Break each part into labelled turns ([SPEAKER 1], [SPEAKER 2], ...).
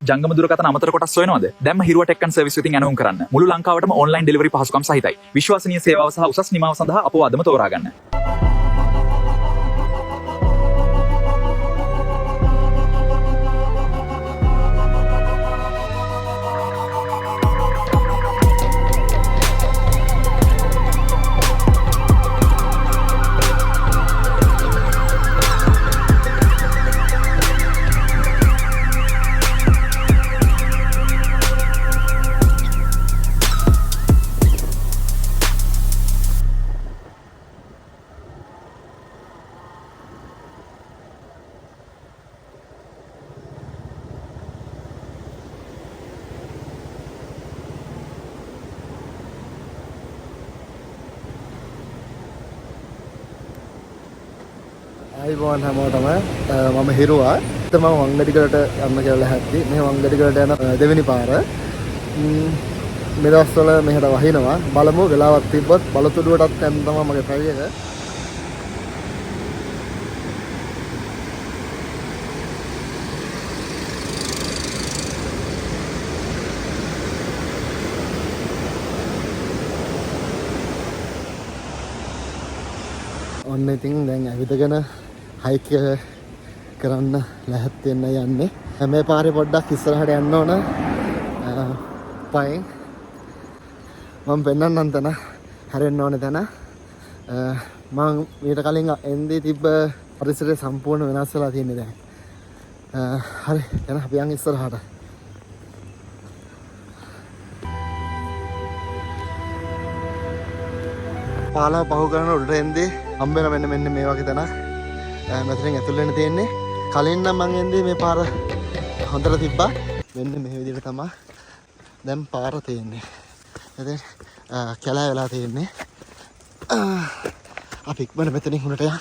[SPEAKER 1] ජංගම දුරකථන අමතර කොටස් සොයනවද? දැන්ම හිරුව ටෙක් ඇන්ඩ් සර්විස් වෙතින් ඇනවුම් කරන්න. මුළු ලංකාවටම ඔන්ලයින් ඩෙලිවරි පහසුකම් සහිතයි. විශ්වසනීය සේවාව සහ උසස් නිමාව සඳහා අපව අදම තෝරා ගන්න.
[SPEAKER 2] අයිබෝන් හැමෝටම මම හිරුවා. මම වංගඩිගලට යන්න කියලා හැද්දි මේ වංගඩිගලට යන දෙවෙනි පාර. මේ දවස්වල මෙහෙට වහිනවා. බලමු වෙලාවක් තිබ්බොත් බලතුඩුවටත් යන්න තමයි මගේ try එක. ඔන්න ඉතින් දැන් ඇවිදගෙන හයික් කරන්න ලැහත් වෙන්න යන්නේ. මේ පාරේ පොඩ්ඩක් ඉස්සරහට යන්න ඕන. පයින් මම පෙන්නන්නම් තැන හැරෙන්න ඕනේ තැන. මම ඊට කලින් එන්දී තිබ්බ පරිසරය සම්පූර්ණ වෙනස් වෙලා තියෙන්නේ දැන්. හරි දැන් අපි යන් ඉස්සරහට. පාලා පහු කරන උඩට එන්දී හම්බෙන මෙන්න මේ වගේ තැනක්. මෙතනින් ඇතුල් වෙන්න තියෙන්නේ. කලින් නම් මං එන්දී මේ පාර හොඳට තිබ්බා. මෙන්න මේ විදිහට තමයි දැන් පාර තියෙන්නේ. ඉතින් කැලෑ වෙලා තියෙන්නේ. අපි ඉක්මනට මෙතනින් උඩට යන්න.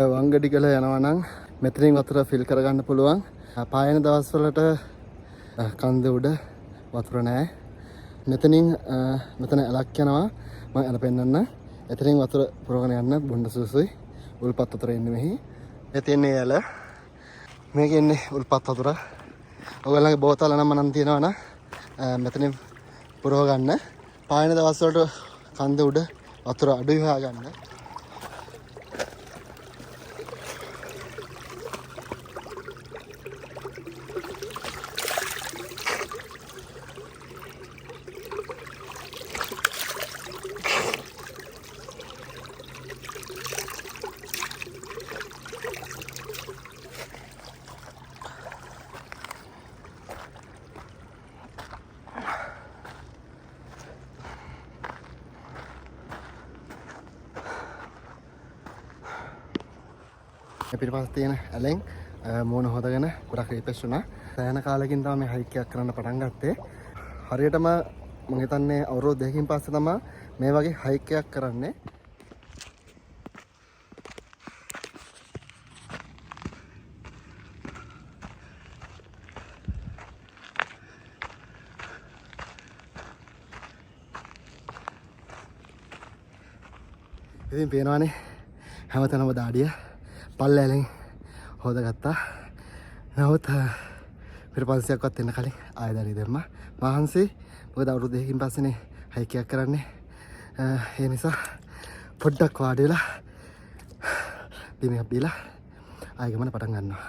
[SPEAKER 2] වංගඩිගල යනවා නම් මෙතනින් වතුර ෆිල් කරගන්න පුළුවන්. පායන දවස්වලට කන්ද උඩ වතුර නැහැ. මෙතන ඇලක් යනවා. මම ඇල පෙන්නන්න. එතනින් වතුර පුරවගෙන යන්න බොණ්ඩ සුසුයි. උල්පත් වතුර එන්නේ මෙහි. මේ තියෙන්නේ ඇල. මේක එන්නේ උල්පත් වතුර. ඔයගොල්ලන්ගේ බෝතල නම් මනම් තියනවා නම් මෙතනින් පුරව ගන්න. පායන දවස්වලට කන්ද උඩ වතුර අඩුයි හොයාගන්න. පිටිපස්ස තියෙන ඇලෙන් මූණ හොදගෙන ගොඩක් රිෆ්‍රෙෂ් වුණා. සෑහෙන කාලෙකින් තමයි මේ හයික් එකක් කරන්න පටන් ගත්තේ. හරියටම මම හිතන්නේ අවුරුදු දෙකකින් පස්සේ තමයි මේ වගේ හයික් එකක් කරන්නේ. ඉතින් පේනවානේ හැමතැනම දාඩිය පල්ලෑලෙන් හොදගත්තා. නමුත් පිටපස්සයක්වත් එන්න කලින් ආයෙ දාඩිය දැම්මා. මහන්සි මොකද අවුරුදු දෙකකින් පස්සේනේ හයික් එකක් කරන්නේ. ඒ නිසා පොඩ්ඩක් වාඩි වෙලා බිමක් බීලා ආයෙ ගමන පටන් ගන්නවා.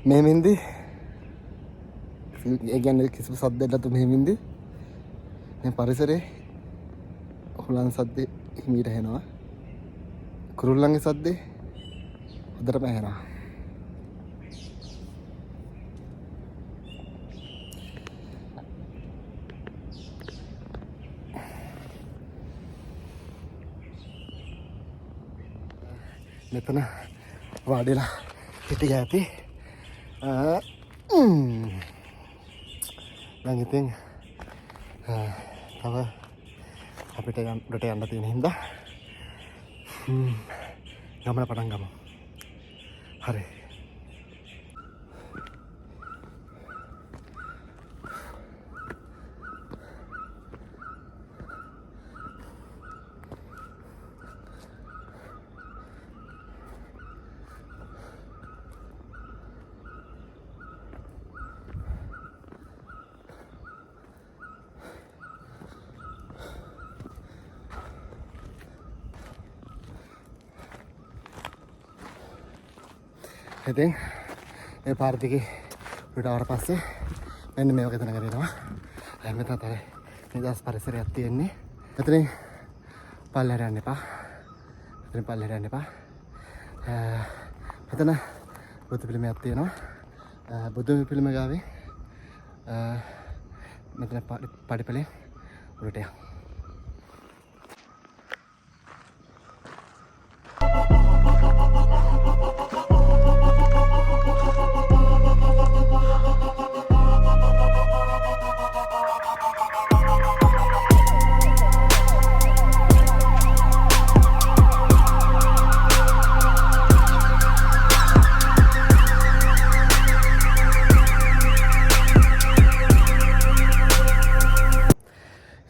[SPEAKER 2] මෙහෙම ඉඳි ඒ කියන්නේ කිසිම සද්දයක් නැතු මෙහෙම ඉඳි මේ පරිසරේ හුලන් සද්දේ හිමීට ඇහෙනවා කුරුල්ලන්ගේ සද්දේ හොඳටම ඇහෙනවා මෙතන වාඩිලා හිටිය ඇති දැන් ඉතින් තව අපිට උඩට යන්න තියෙන හින්දා ගමන පටන් ගමු හරි ඉතින් මේ පාර දිගේ උඩට ආවට පස්සේ මෙන්න මේ වගේ තැනකට එනවා. මෙතන තමයි නිදහස් පරිසරයක් තියෙන්නේ. එතනින් පල්ලෙහාට යන්න එපා. එතනින් පල්ලෙහාට යන්න එපා. මෙතන බුදු පිළිමයක් තියෙනවා. බුදු පිළිම ගාවේ මෙතන පඩිපෙළේ උඩට යන්න.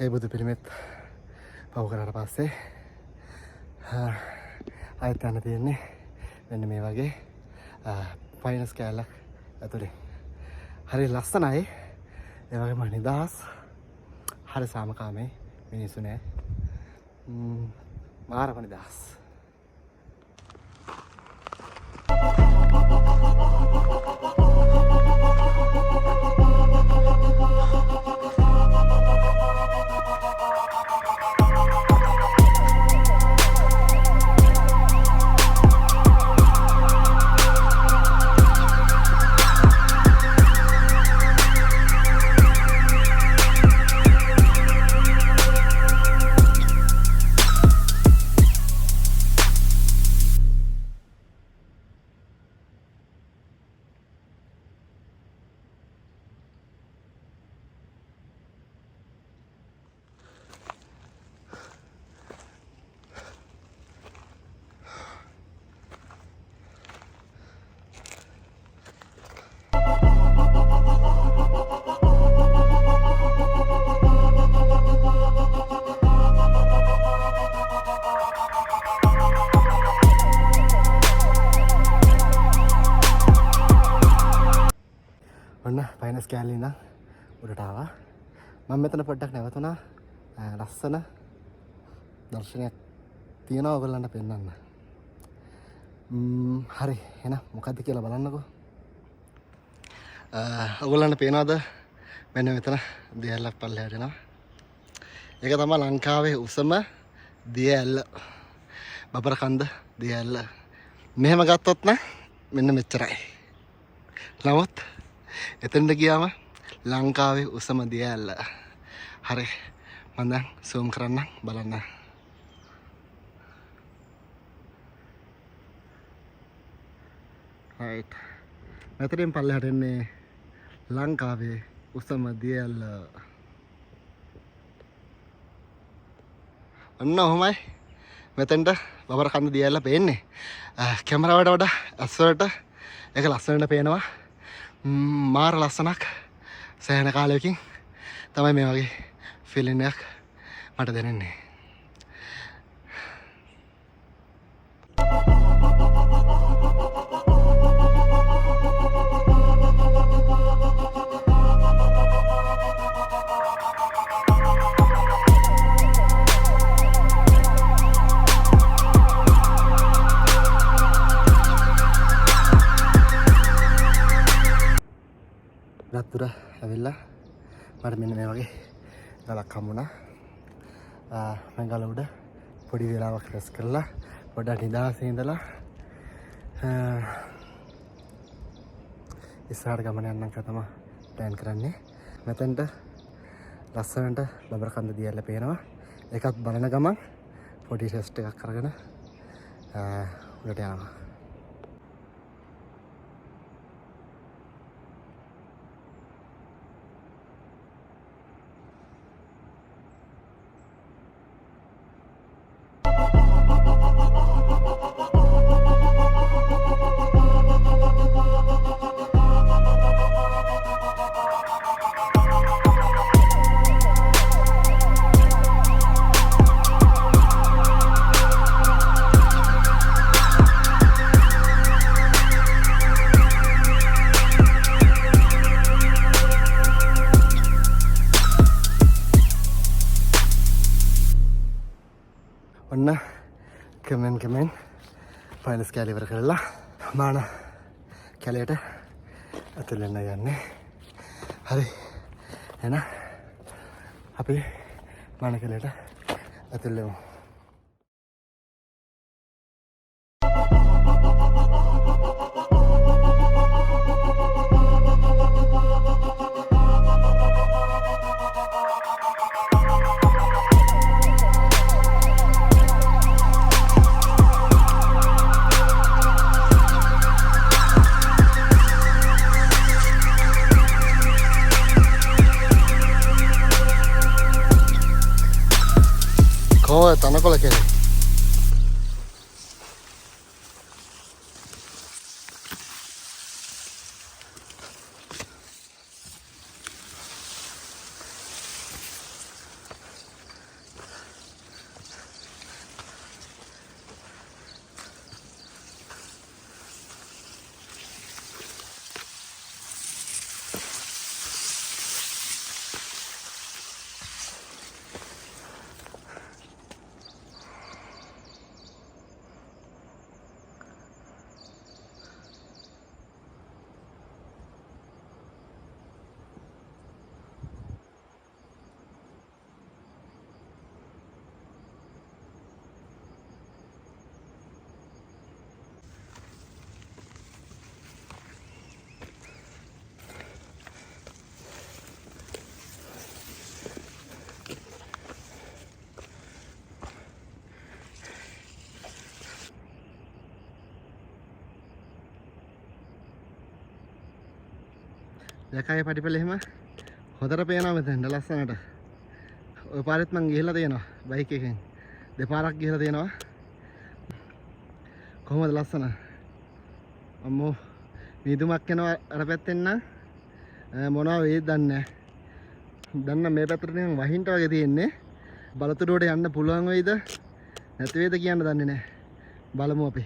[SPEAKER 2] ඒ බුදු පිළිමෙත් පව කරාට පස්සේ ආයෙත් යන්න තියෙන්නේ මෙන්න මේ වගේ ෆයිනස් කෑල්ලක් ඇතුලේ. හරි ලස්සනයි. ඒ වගේම නිදහස්. හරි සාමකාමී මිනිස්සු නෑ. මාරම නිදහස්. ඔන්න ෆයිනස් කෑල්ලේ ඉඳන් උඩට ආවා. මම මෙතන පොඩ්ඩක් නැවතුණා. ලස්සන දර්ශනයක් තියෙනවා ඔයගොල්ලන්ට පෙන්නන්න. හරි එහෙනම් මොකද්ද කියලා බලන්නකෝ. ඔයගොල්ලන්ට පේනවද මෙන්න මෙතන දිය ඇල්ලක් පල්ලෙහාට එනවා. ඒක තමයි ලංකාවේ උසම දිය ඇල්ල. බබරකන්ද දිය ඇල්ල. මෙහෙම ගත්තොත් නම් මෙන්න මෙච්චරයි. නමුත් එතනට ගියාම ලංකාවේ උසම දිය ඇල්ල. හරි මම දැන් zoom කරන්න බලන්න. right. මෙතනින් පල්ලෙහාට එන්නේ ලංකාවේ උසම දිය ඇල්ල. ඔන්න ඔහොමයි මෙතෙන්ට බබරකන්ද දිය ඇල්ල පේන්නේ. කැමරාවට වඩා ඇස්වලට ඒක ලස්සනට පේනවා. මාර ලස්සනක්. සෑහෙන කාලයකින් තමයි මේ වගේ ෆීලින් එකක් මට දැනෙන්නේ. ගොඩක් දුර ඇවිල්ලා මට මෙන්න මේ වගේ ගලක් හම්බුණා. මම ගල උඩ පොඩි වෙලාවක් රෙස් කරලා පොඩ්ඩක් නිදාසේ ඉඳලා ඉස්සරහට ගමන යන්න තමයි ප්ලෑන් කරන්නේ. මෙතෙන්ට ලස්සනට බබර කන්ද දියල්ල පේනවා. ඒකත් බලන ගමන් පොඩි ටෙස්ට් එකක් කරගෙන උඩට යනවා. ඔන්න කමෙන් ෆයිනස් කැලේ ඉවර කරලා මාන කැලේට ඇතුල් වෙන්න යන්නේ. හරි එහෙනම් අපි මාන කැලේට ඇතුල් වෙමු. තනකොළ කෙරේ යකයි පටිපල එහෙම හොඳට පේනවා මෙතෙන්ට ලස්සනට. ඔය පාරෙත් මං ගිහිල්ලා තියෙනවා බයික් එකෙන්. දෙපාරක් ගිහිල්ලා තියෙනවා. කොහොමද ලස්සන? අම්මෝ වීදුමක් යනවා අර පැත්තෙන් නම් මොනවා වේද දන්නේ නැහැ. දැන් මේ පැත්තට නිකන් වහින්ට වගේ තියෙන්නේ. බලතුඩුවට යන්න පුළුවන් වෙයිද නැති වෙයිද කියන්න දන්නේ නැහැ. බලමු අපි.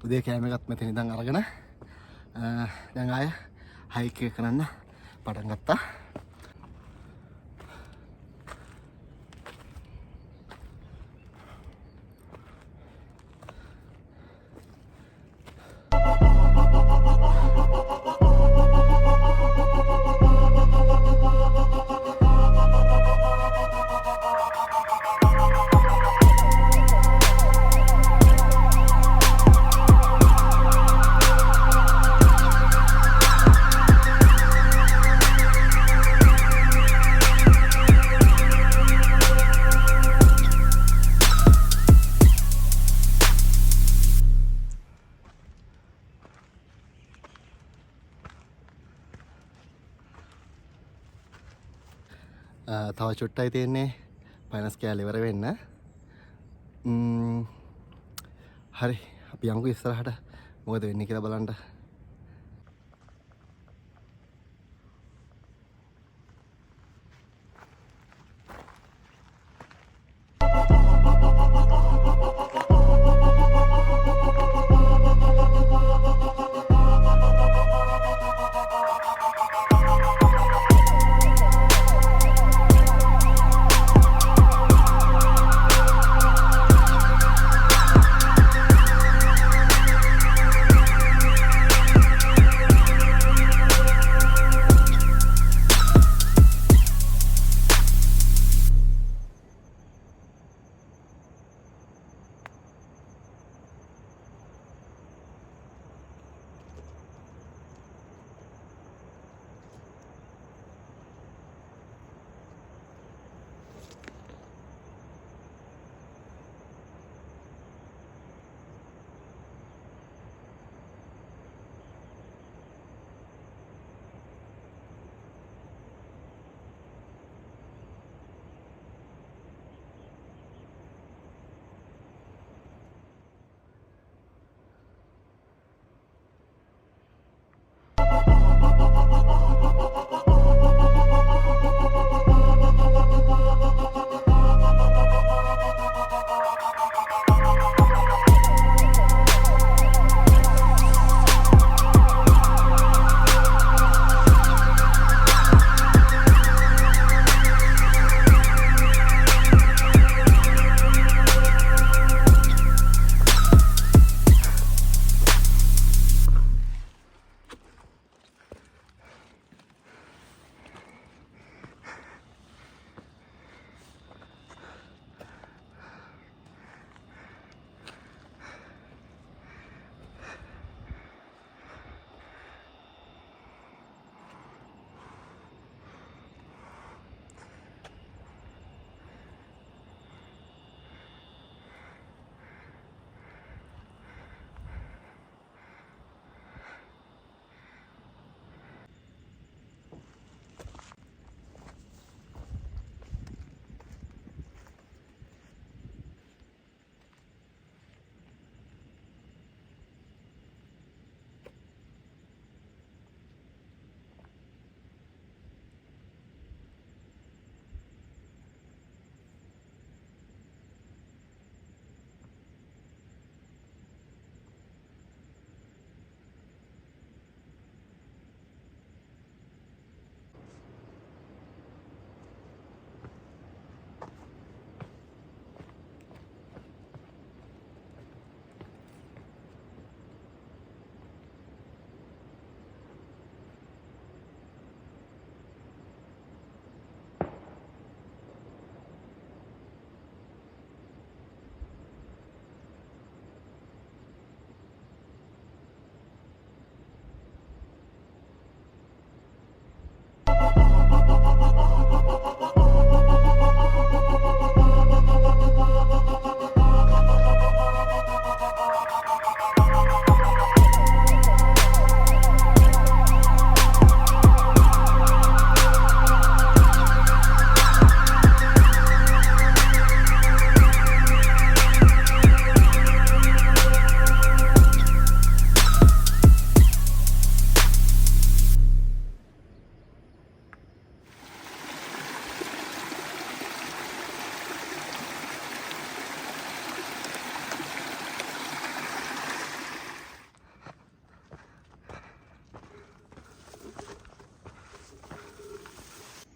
[SPEAKER 2] උදේ කෑම එකත් මෙතන ඉඳන් අරගෙන දැන් ආය හයික් එක කරන්න පටන් ගත්තා. තව චුට්ටයි තියෙන්නේ ෆයිනස් කෑල්ල ඉවර වෙන්න. හරි අපි යමුකෝ ඉස්සරහට මොකද වෙන්නේ කියලා බලන්න.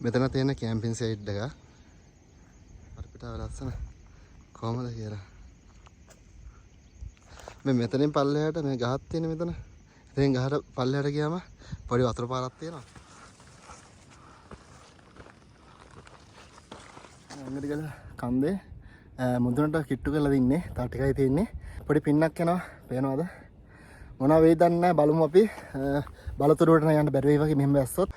[SPEAKER 2] මෙතන තියෙන කැම්පින් සයිට් එක. අපිට ලස්සන කොහමද කියලා. මේ මෙතනින් පල්ලෙහාට මේ ගහක් තියෙන මෙතන. එතෙන් ගහට පල්ලෙහාට ගියාම පොඩි වතුර පාරක් තියෙනවා. අංගට ගල කන්දේ මුදුනට කිට්ටු කරලා දින්නේ. තා ටිකයි තියෙන්නේ. පොඩි පින්නක් යනවා. පේනවද? මොනවා වෙයිද දන්නේ නැහැ. බලමු අපි. බලතුරුවට යන්න බැරි වෙයි වගේ මෙහෙම වැස්සොත්.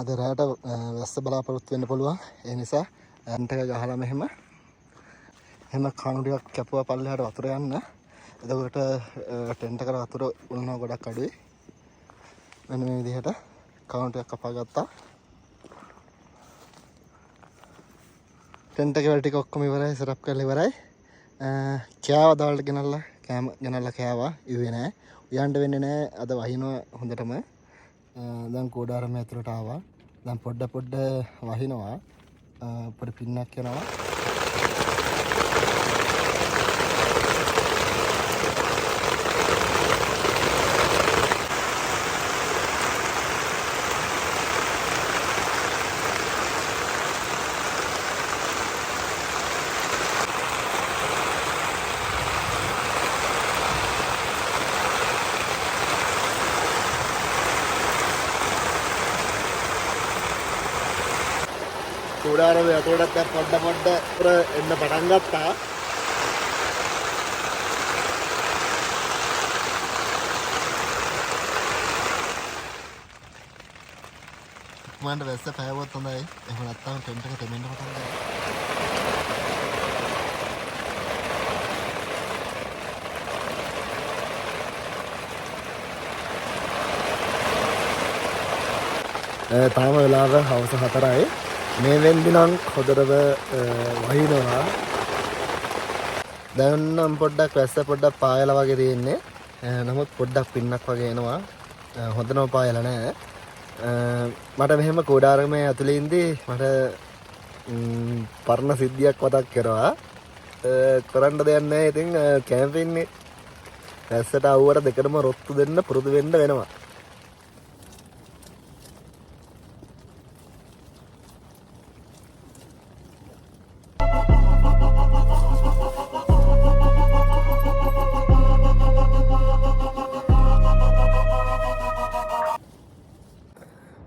[SPEAKER 2] අද රාට වැස්ස බලාපොරොත්තු වෙන්න පුළුවන්. ඒ නිසා ඇන්ට් එක ගහලා මෙහෙම කණු ටිකක් කැපුවා පල්ලෙහාට වතුර යන්න. එතකොට ටෙන්ට් එකට වතුර උල්නවා ගොඩක් අඩුයි. මෙන්න මේ විදිහට කණු ටිකක් කපා ගත්තා. ටෙන්ට් එකේ වැඩ ටික ඔක්කොම ඉවරයි. සෙටප් කරලා ඉවරයි. කෑවා දවල්ට ගෙනල්ලා කෑම ගෙනල්ලා කෑවා. ඉුවේ නෑ. උයන්ට වෙන්නේ නෑ. අද වහිනවා හොඳටම. දැන් කෝඩාරම ඇතුළට ආවා. දැන් පොඩ වහිනවා. පොඩි පින්නක් යනවා. කෝඩාරම ඇතුළට දැන් පොඩ එන්න පටන් ගත්තා. මන්ට වැස්ස පෑවුවොත් හොඳයි. එහෙම නැත්නම් ටෙන්ට් එක තෙමෙන්න පටන් ගන්නවා. තාම වෙලාව හවස 4යි. මේ වෙන්දි නම් හොඳටම වහිනවා. දැන් නම් පොඩ්ඩක් වැස්ස පොඩ්ඩක් පායලා වගේ තියෙන්නේ. නමුත් පොඩ්ඩක් පින්නක් වගේ එනවා. හොඳනම පායලා නැහැ. මට මෙහෙම කෝඩාරමේ ඇතුලේ ඉඳි මට පරණ සිද්ධියක් මතක් කරනවා. කරන්න දෙයක් නැහැ. ඉතින් කැම්පින්නේ වැස්සට අවුවට දෙකටම රොත්තු දෙන්න පුරුදු වෙන්න වෙනවා.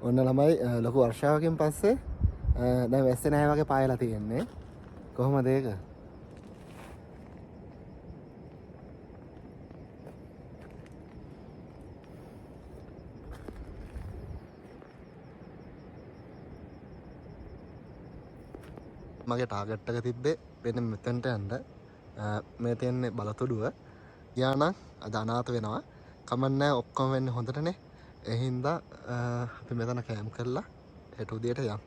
[SPEAKER 2] ඔන්න ළමයි ලොකු වර්ෂාවකින් පස්සේ දැන් වැස්සේ නැහැ වගේ පායලා තියෙන්නේ. කොහොමද ඒක? මගේ ටාගට් එක තිබ්බේ වෙන මෙතනට යන්න. මේ තියෙන්නේ බලතුඩුව. ගියා නම් අද අනාථ වෙනවා. කමන්නේ ඔක්කොම වෙන්නේ හොඳටනේ. ඒ හින්දා අපි මෙතන කැම්ප් කරලා හෙට උදේට යමු.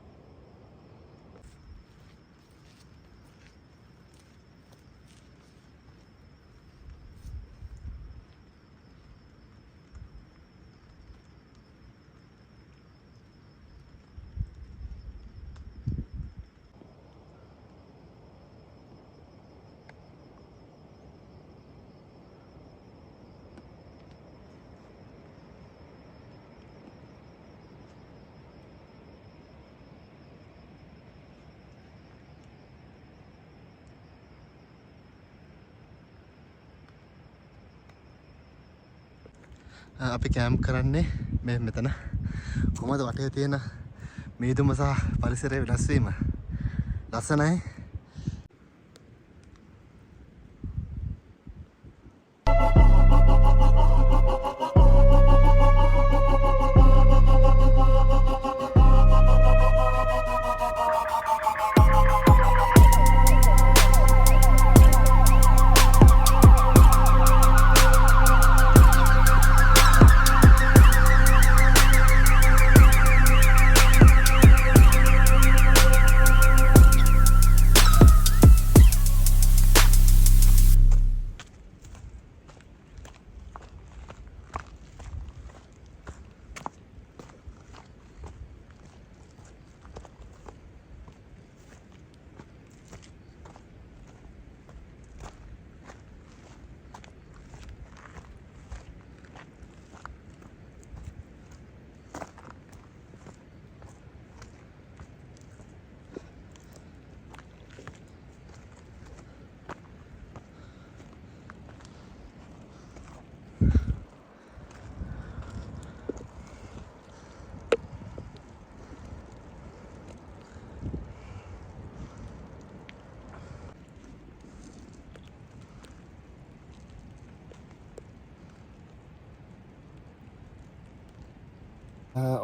[SPEAKER 2] අපි කැම්ප් කරන්නේ මේ මෙතන. කොහමද වටේ තියෙන මීදුම සහ පරිසරයේ වෙනස් වීම ලස්සනයි.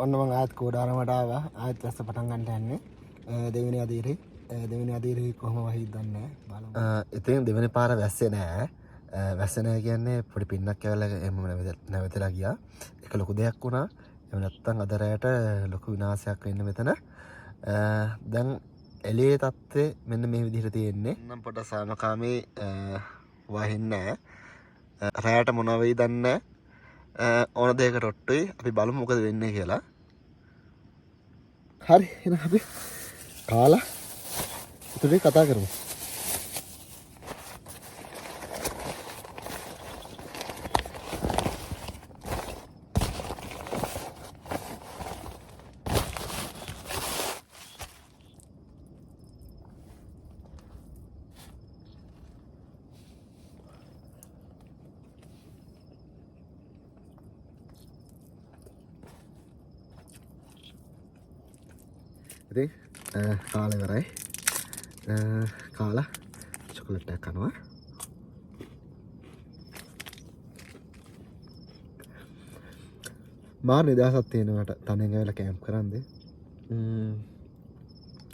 [SPEAKER 2] ඔන්න මම ආත් කෝඩාරමට ආවා. ආත් වැස්ස පටන් ගන්න යන්නේ. දෙවෙනි අදියරේ කොහොම වහිද දන්නේ නැහැ. ඉතින් දෙවෙනි පාර වැස්සේ නෑ. වැස්සේ නෑ කියන්නේ පොඩි පින්නක් කැවලා එම නැවතලා ගියා. ඒක ලොකු දෙයක් වුණා. එහෙම නැත්නම් අද රැයට ලොකු විනාශයක් වෙන්න මෙතන. දැන් එළියේ තත්ත්වය මෙන්න මේ විදිහට තියෙන්නේ. නම් පොඩ සාමකාමී වහින්නේ නැහැ. රැයට මොනවා වෙයි දන්නේ නැහැ. ඕන දෙයකට ඔට්ටුයි. අපි බලමු මොකද වෙන්නේ කියලා. හරි එහෙනම් අපි කාලා ඉතින් කතා කරමු. ඉතින් කාලා ඉවරයි. කාලා චොකලට් එකක් කනවා. මාර නිදහසක් තියෙනවට තනියෙන් ඇවිල්ලා කැම්ප් කරන්නේ.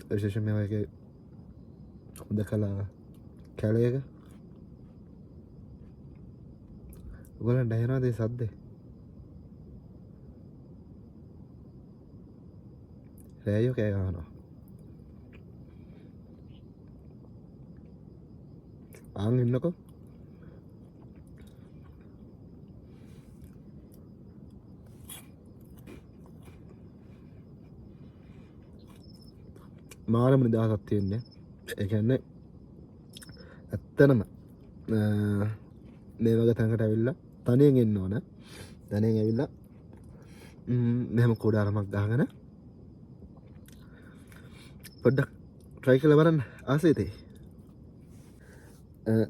[SPEAKER 2] විශේෂයෙන් මේ වගේ හොඳ කලා කැලේක. ඔයගොල්ලන්ට ඇහෙනවද මේ සද්දේ? රෑයෝ කෑ ගහනවා. ආන් ඉන්නකෝ. මාරම නිදහසක් තියෙන්නේ. ඒ කියන්නේ ඇත්තනම මේ වගේ තැනකට ඇවිල්ලා තනියෙන් එන්න ඕන. තනියෙන් ඇවිල්ලා මෙහෙම කුඩාරමක් ගහගෙන පොඩ්ඩක් try කරලා බලන්න ආසෙතේ.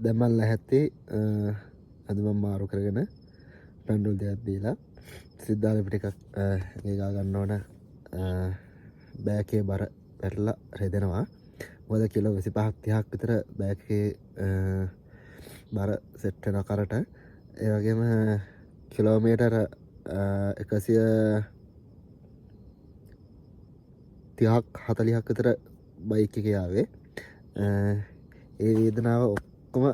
[SPEAKER 2] දැන් මම ලැහැත්තේ අද මම මාරු කරගෙන පැන්ඩල් දෙකක් දීලා සිද්ධාලෙ ටිකක් ගා ගන්න ඕන. බෑකේ බර පැටලා රෙදෙනවා. මොකද කිලෝ 25ක් 30ක් විතර බෑකේ බර සෙට් වෙන කරට. ඒ වගේම කිලෝමීටර 130ක් 40ක් විතර බයික් එකේ ආවේ. ඒ වේදනාව ඔක්කොම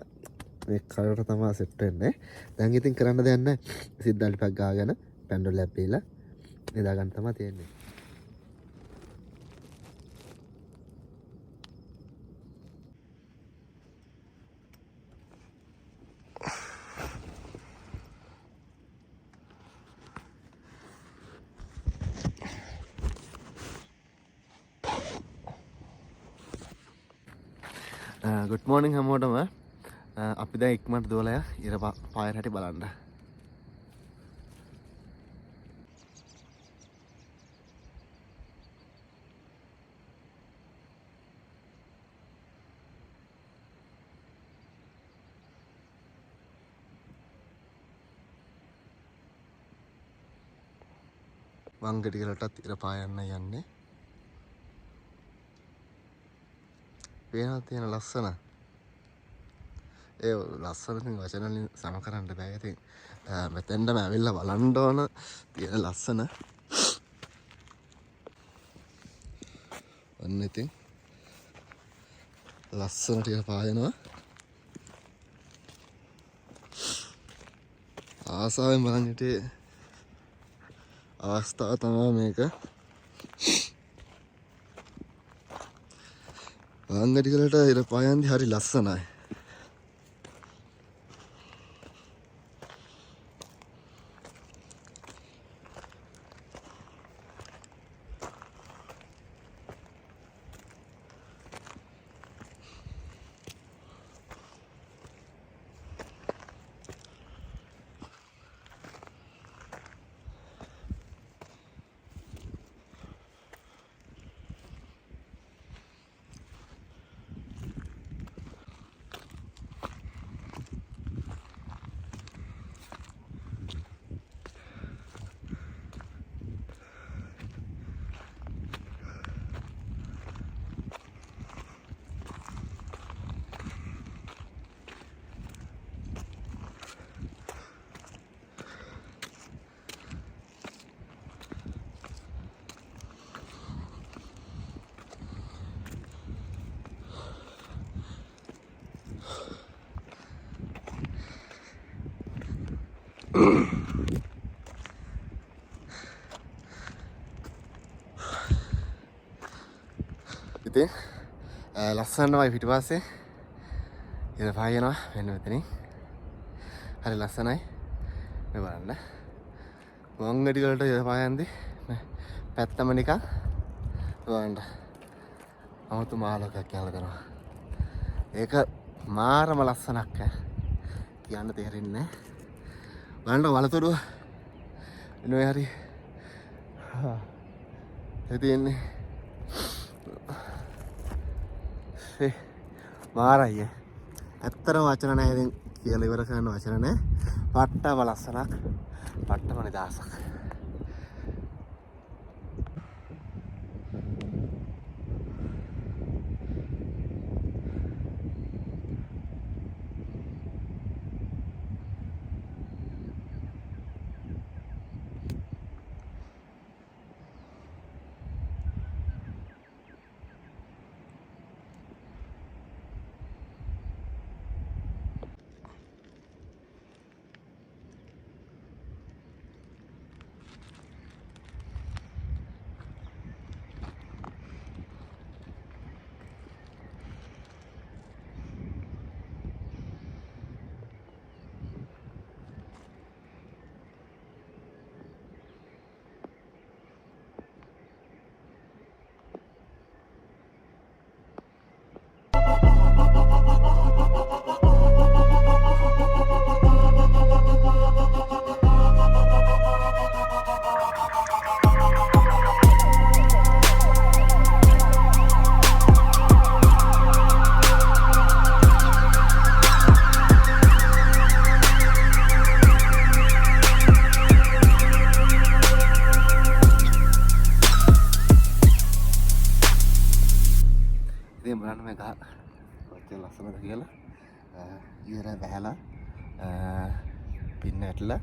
[SPEAKER 2] මේ කරට තමයි සෙට් වෙන්නේ. දැන් ඉතින් කරන්න දෙයක් නැහැ. සිද්ධාලි ටිකක් ගාගෙන පැන්ඩල් එකක් බීලා නිදා ගන්න තමයි තියෙන්නේ. ගුඩ් මෝර්නිං හැමෝටම. අපි දැන් ඉක්මනට දුවලා ඉර පායර හැටි බලන්න. වංගඩියලටත් ඉර පායන්න යන්නේ. පේනවා තියෙන ලස්සන. ඒ ලස්සන ඉතින් වචන වලින් සම කරන්න බෑ. ඉතින් මෙතෙන්ටම ඇවිල්ලා බලන්න ඕන තියෙන ලස්සන. ඔන්න ඉතින් ලස්සන ටික පායනවා. ආසාවෙන් බලන් හිටියේ අවස්ථාව තමයි මේක. වංගඩියලට ඉර පායන්දි හරි ලස්සනයි. ඉතින් ලස්සනමයි පිටිපස්සේ ඉර පායනවා වෙන මෙතනින්. හරි ලස්සනයි. මේ බලන්න. වංගඩි වලට ඉර පායන්දි පැත්තම නිකන් බලන්න. 아무තු මාලකයක් කියලා දෙනවා. ඒක මාරම ලස්සනක් කියන්න තේරෙන්නේ නැහැ. බලන්න වලතොඩුව එනේ හරි. තියෙන්නේ මාරයි. ඇත්තටම වචන නැහැ ඉතින් කියලා ඉවර කරන්න වචන නැහැ. පට්ටම ලස්සනක්. පට්ටම නිදහසක්. ඉතින් බලන්න මේ ගහ කොච්චර ලස්සනද කියලා. ඉර බහැලා පින්න ඇටලා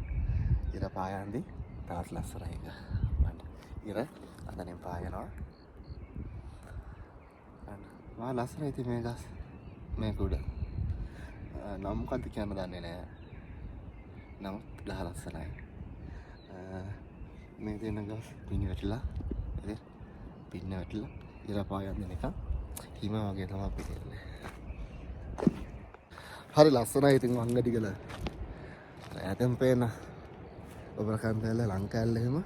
[SPEAKER 2] ඉර පායන්දි තාත් ලස්සනයි එක. බලන්න ඉර අතනින් පායනවා. මා ලස්සනයි ඉතින් මේ ගස් මේක උඩ. නම් මොකක්ද කියන්න දන්නේ නැහැ. නමුත් ගහ ලස්සනයි. මේ තියෙන ගස් පින්න වැටිලා ඉතින් පින්න වැටිලා ඉර පායන් දෙන එක හිම වගේ තමයි පිටින්නේ. හරි ලස්සනයි ඉතින් වංගඩිගල. ඈතෙන් පේන ඔබරකන්තැල්ල ලංකාල්ල එහෙම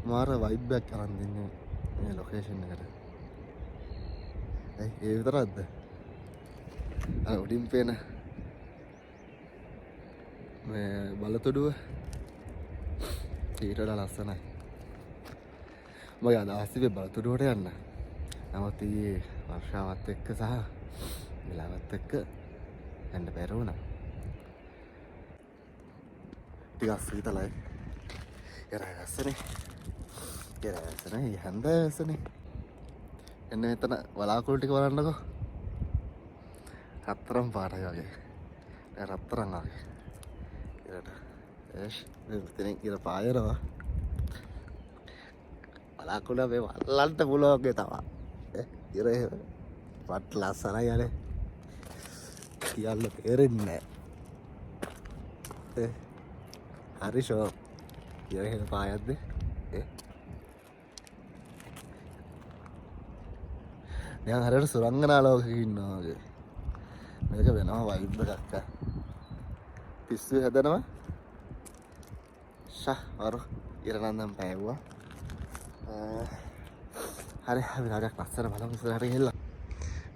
[SPEAKER 2] මාර වයිබ් එකක් අරන් දෙන්නේ මේ ලොකේෂන් එකට. ඒ විතරක්ද? අර උඩින් පේන මේ බලතොඩුව ඊට වඩා ලස්සනයි. මම අදහස් තිබේ බලතොඩුවට යන්න. නමුත් ඊයේ වර්ෂාවත් එක්ක සහ වෙලාවත් එක්ක යන්න බැරි වුණා. ටිකක් සීතලයි. යරගස්සනේ. හන්දෑසනේ. එන්න මෙතන වලාකුළු ටික බලන්නකෝ. රත්තරන් පාටයි වගේ. රත්තරන් වගේ. ඊට මෙතනින් ඉර පායනවා. වලාකුළු මේ වල්ලන්ට පුළුවන් වගේ තමයි. ඉර වත් ලස්සනයි යන්නේ. කියන්න තේරෙන්නේ නැහැ. හරි ෂෝ. ඉර එහෙම පායද්ද? දැන් හරියට සුරංගනා ලෝකෙක ඉන්නවා වගේ. මේක වෙනවා වයිබ් එකක්. පිස්සු හැදෙනවා. වරු ඉරනන්දම් පැවුවා. හරි අපි නාටක් ලස්සන බලමු ඉස්සරහට ගිහිල්ලා.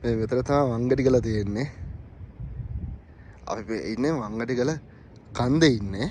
[SPEAKER 2] මේ විතර තමයි වංගඩිගල තියෙන්නේ. අපි ඉන්නේ වංගඩිගල කන්දේ ඉන්නේ.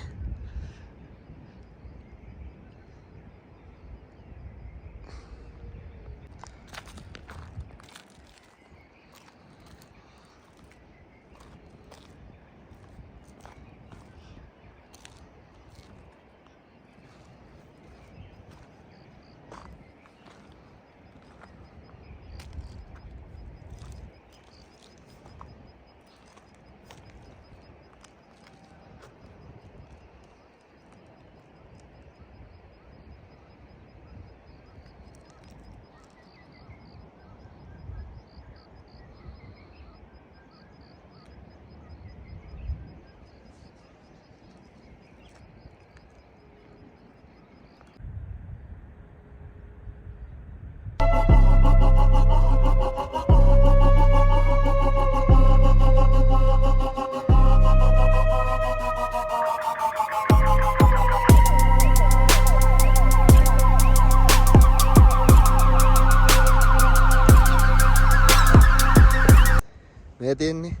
[SPEAKER 2] මේ තියෙන්නේ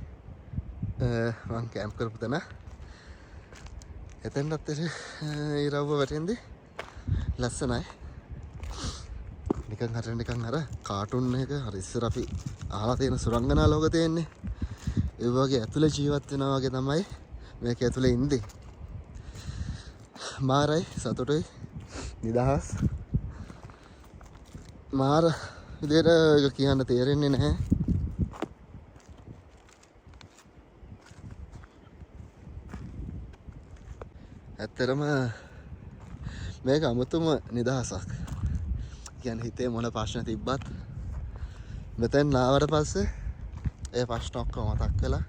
[SPEAKER 2] මං කැම්ප් කරපු තැන. එතනත් ඉරව්ව වැටෙන්දි ලස්සනයි. නිකන් හරියට නිකන් අර කාටුන් එක හරි ඉස්සර අපි අහලා තියෙන සුරංගනා ලෝක තියෙන්නේ. ඒ වගේ ඇතුලේ ජීවත් වෙනවා වගේ තමයි මේක ඇතුලේ ඉන්නේ. මාරයි සතුටුයි නිදහස්. මාර විදියට කියන්න තේරෙන්නේ නැහැ. ඇත්තරම මේක අමුතුම නිදහසක්. කියන්නේ හිතේ මොන ප්‍රශ්න තිබ්බත් මෙතෙන් ආවට පස්සේ ඒ ප්‍රශ්න ඔක්කොම මතක් වෙලා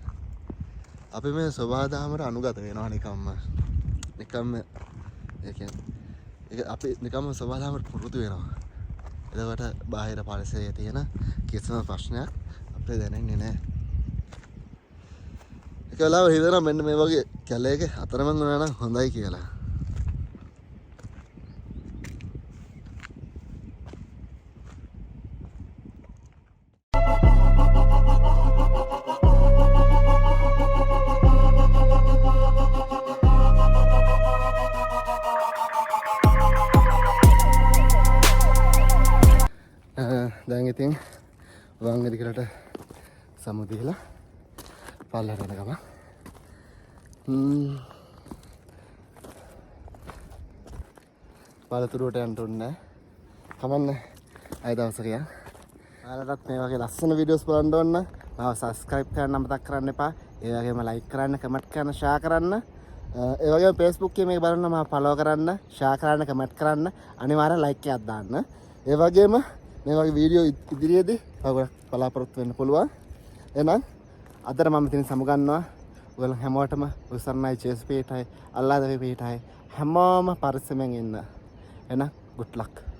[SPEAKER 2] අපි මේ සබහාදහමට අනුගත වෙනවා නිකම්ම. ඒ කියන්නේ අපි නිකම්ම සබහාදහමට පුරුදු වෙනවා. එතකොට බාහිර පරිසරයේ තියෙන කිසිම ප්‍රශ්නයක් අපිට දැනෙන්නේ නැහැ. ඒක වෙලාව හිතනවා මෙන්න මේ වගේ කැලේක අතරමං වුණා නම් හොඳයි කියලා. දැන් ඉතින් වංගඩිගලට සමුදීලා පල්ලට යන ගමන් බලතුරුවට යන්න ඕනේ නැහැ. කමන්නේ. අය දවසක යන්. ඔයාලටත් මේ වගේ ලස්සන වීඩියෝස් බලන්න ඕන නම් මාව subscribe කරන්න මතක් කරන්න එපා. ඒ වගේම like කරන්න, comment කරන්න, share කරන්න. ඒ වගේම Facebook එකේ මේක බලන්න මාව follow කරන්න, share කරන්න, comment කරන්න, අනිවාර්යෙන් like එකක් දාන්න. ඒ වගේම මේ වගේ වීඩියෝ ඉදිරියේදී තව බලාපොරොත්තු වෙන්න පුළුවන්. එහෙනම් අදට මම ඉතින් සමුගන්නවා. ඔයාලා හැමෝටම උසන්නයි චේස් පීටයි අල්ලාද පීටයි හැමෝම පරිස්සමෙන් ඉන්න. එහෙනම් good luck.